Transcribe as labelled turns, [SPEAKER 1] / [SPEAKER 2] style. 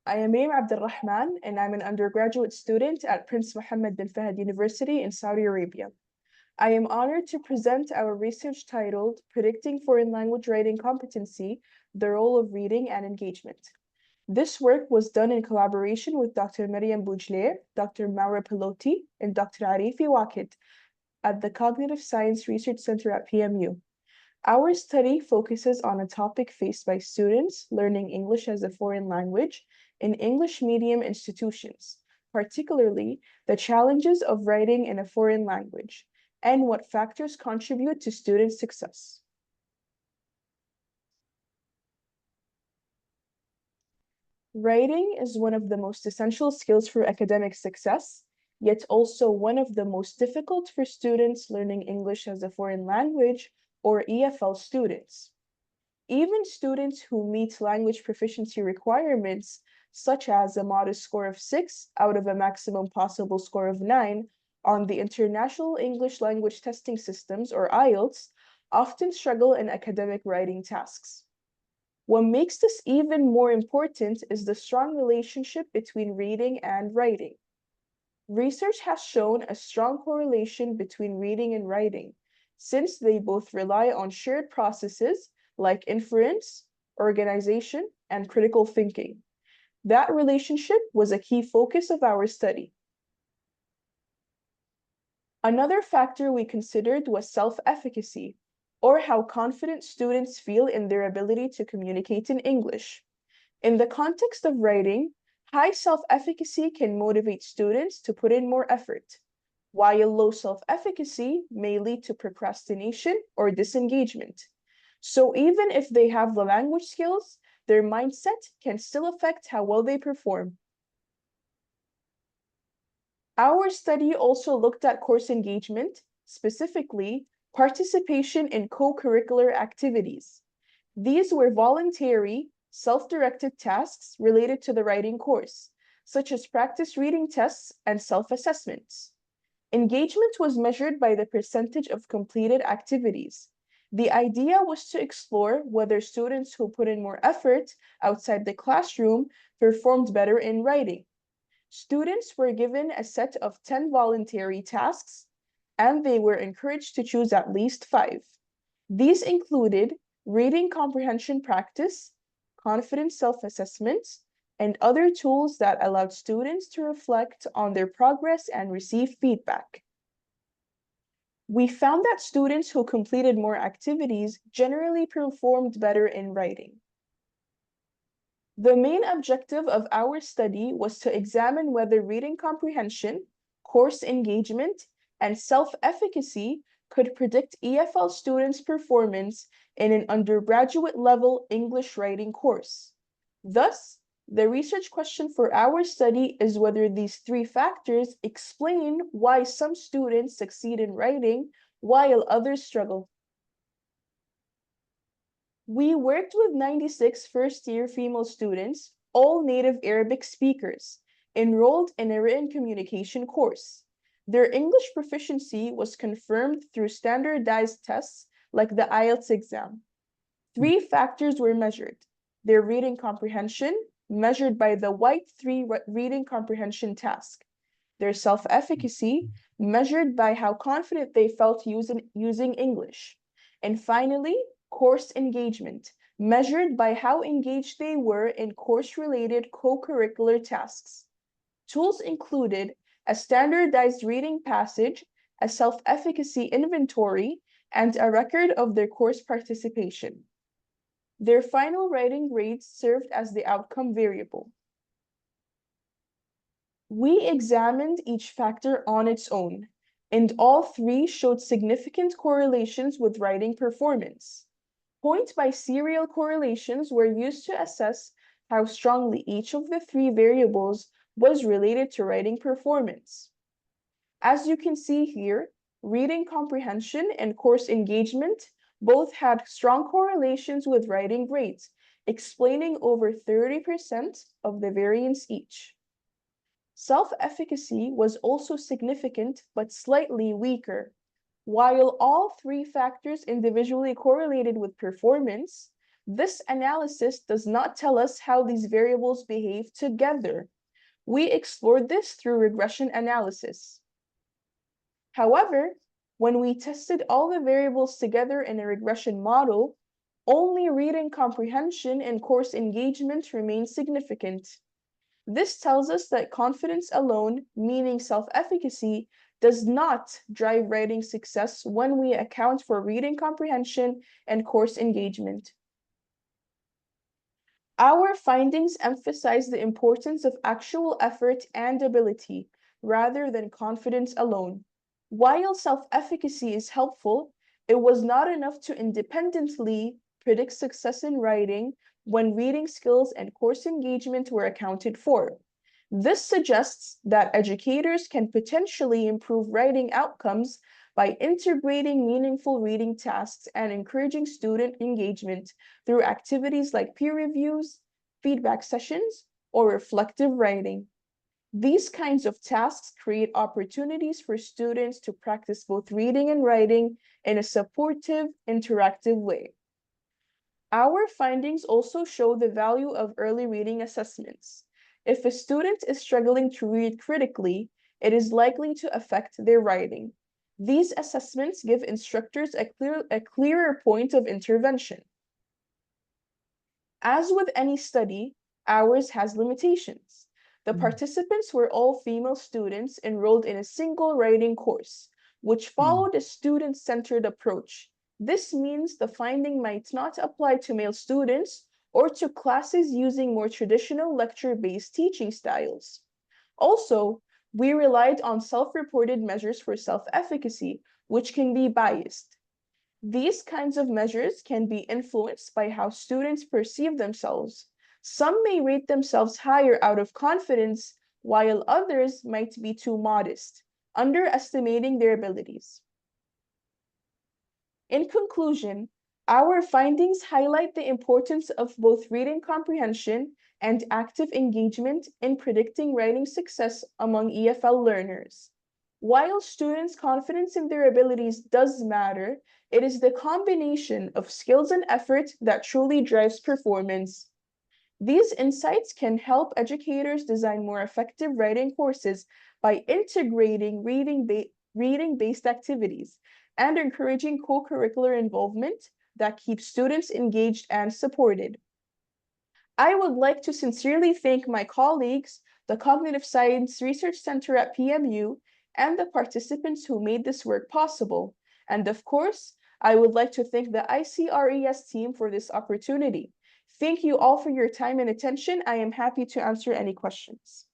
[SPEAKER 1] I am Reem Abdulrahman, and I'm an undergraduate student at Prince Mohammad bin Fahd University in Saudi Arabia. I am honored to present our research titled Predicting Foreign Language Writing Competency, the Role of Reading and Engagement. This work was done in collaboration with Dr. Maryam Bojulaia, Dr. Maura Pilotti, and Dr. Arifi at the Cognitive Science Research Center at PMU. Our study focuses on a topic faced by students learning English as a foreign language in English medium institutions, particularly the challenges of writing in a foreign language and what factors contribute to student success. Writing is one of the most essential skills for academic success, yet also one of the most difficult for students learning English as a foreign language or EFL students. Even students who meet language proficiency requirements, such as a modest score of 6 out of a maximum possible score of 9 on the International English Language Testing Systems, or IELTS, often struggle in academic writing tasks. What makes this even more important is the strong relationship between reading and writing. Research has shown a strong correlation between reading and writing, since they both rely on shared processes like inference, organization, and critical thinking. That relationship was a key focus of our study. Another factor we considered was self-efficacy, or how confident students feel in their ability to communicate in English. In the context of writing, high self-efficacy can motivate students to put in more effort, while low self-efficacy may lead to procrastination or disengagement. So even if they have the language skills, their mindset can still affect how well they perform. Our study also looked at course engagement, specifically participation in co-curricular activities. These were voluntary, self-directed tasks related to the writing course, such as practice reading tests and self-assessments. Engagement was measured by the percentage of completed activities. The idea was to explore whether students who put in more effort outside the classroom performed better in writing. Students were given a set of 10 voluntary tasks, and they were encouraged to choose at least 5. These included reading comprehension practice, confidence self-assessment, and other tools that allowed students to reflect on their progress and receive feedback. We found that students who completed more activities generally performed better in writing. The main objective of our study was to examine whether reading comprehension, course engagement, and self-efficacy could predict EFL students' performance in an undergraduate level English writing course. Thus, the research question for our study is whether these 3 factors explain why some students succeed in writing while others struggle. We worked with 96 first-year female students, all native Arabic speakers, enrolled in a written communication course. Their English proficiency was confirmed through standardized tests like the IELTS exam. 3 factors were measured: their reading comprehension, measured by the White 3 reading comprehension task; their self-efficacy, measured by how confident they felt using English; and finally, course engagement, measured by how engaged they were in course-related co-curricular tasks. Tools included a standardized reading passage, a self-efficacy inventory, and a record of their course participation. Their final writing grades served as the outcome variable. We examined each factor on its own, and all 3 showed significant correlations with writing performance. Point by serial correlations were used to assess how strongly each of the 3 variables was related to writing performance. As you can see here, reading comprehension and course engagement both had strong correlations with writing grades, explaining over 30% of the variance each. Self-efficacy was also significant but slightly weaker. While all 3 factors individually correlated with performance, This analysis does not tell us how these variables behave together. We explored this through regression analysis. However, when we tested all the variables together in a regression model, only reading comprehension and course engagement remain significant. This tells us that confidence alone, meaning self-efficacy, does not drive writing success when we account for reading comprehension and course engagement. Our findings emphasize the importance of actual effort and ability rather than confidence alone. While self-efficacy is helpful, it was not enough to independently predict success in writing when reading skills and course engagement were accounted for. This suggests that educators can potentially improve writing outcomes by integrating meaningful reading tasks and encouraging student engagement through activities like peer reviews, feedback sessions, or reflective writing. These kinds of tasks create opportunities for students to practice both reading and writing in a supportive, interactive way. Our findings also show the value of early reading assessments. If a student is struggling to read critically, it is likely to affect their writing. These assessments give instructors a clearer point of intervention. As with any study, ours has limitations. The participants were all female students enrolled in a single writing course, which followed a student-centered approach. This means the finding might not apply to male students or to classes using more traditional lecture-based teaching styles. Also, we relied on self-reported measures for self-efficacy, which can be biased. These kinds of measures can be influenced by how students perceive themselves. Some may rate themselves higher out of confidence, while others might be too modest, underestimating their abilities. In conclusion, our findings highlight the importance of both reading comprehension and active engagement in predicting writing success among EFL learners. While students' confidence in their abilities does matter, it is the combination of skills and effort that truly drives performance. These insights can help educators design more effective writing courses by integrating reading-based activities and encouraging co-curricular involvement that keeps students engaged and supported. I would like to sincerely thank my colleagues, the Cognitive Science Research Center at PMU, and the participants who made this work possible. And of course, I would like to thank the ICRES team for this opportunity. Thank you all for your time and attention. I am happy to answer any questions.